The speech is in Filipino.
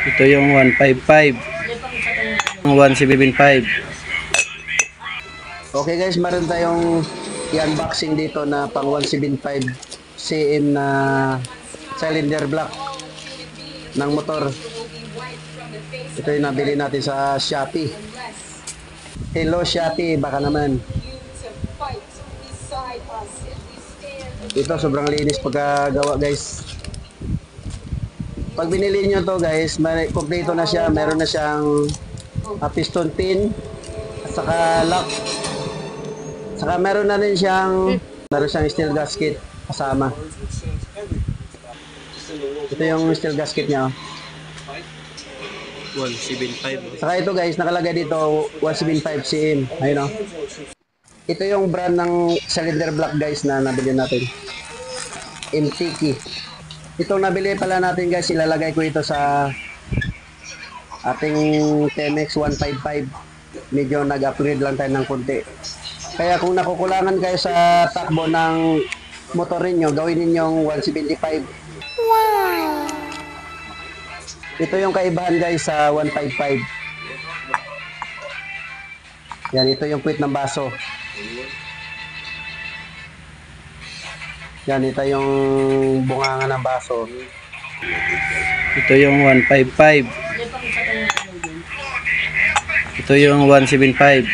Ito yung 155. 175. Okay guys, meron tayong i-unboxing dito na pang 175 cm na cylinder block ng motor. Ito yung nabili natin sa Shopee. Hello Shopee, baka naman. Ito sobrang linis pagkagawa guys. Pag binili nyo to guys, kompleto na siya. Meron na siyang piston pin at saka lock. Saka meron na rin siyang steel gasket kasama. Ito yung steel gasket niya. 175. Saka ito guys, nakalagay dito 175 cm. Ayun o. Ito yung brand ng cylinder block guys na nabili natin. MTK. Itong nabili pala natin guys, ilalagay ko ito sa ating TMX 155. Medyo nag-upgrade lang tayo ng konti. Kaya kung nakukulangan kayo sa takbo ng motor ninyo, gawin ninyong 175. Wow! Ito yung kaibahan guys sa 155. Yan, ito yung quit ng baso. Yan, ito yung bunganga ng baso. Ito yung 155. Ito yung 175.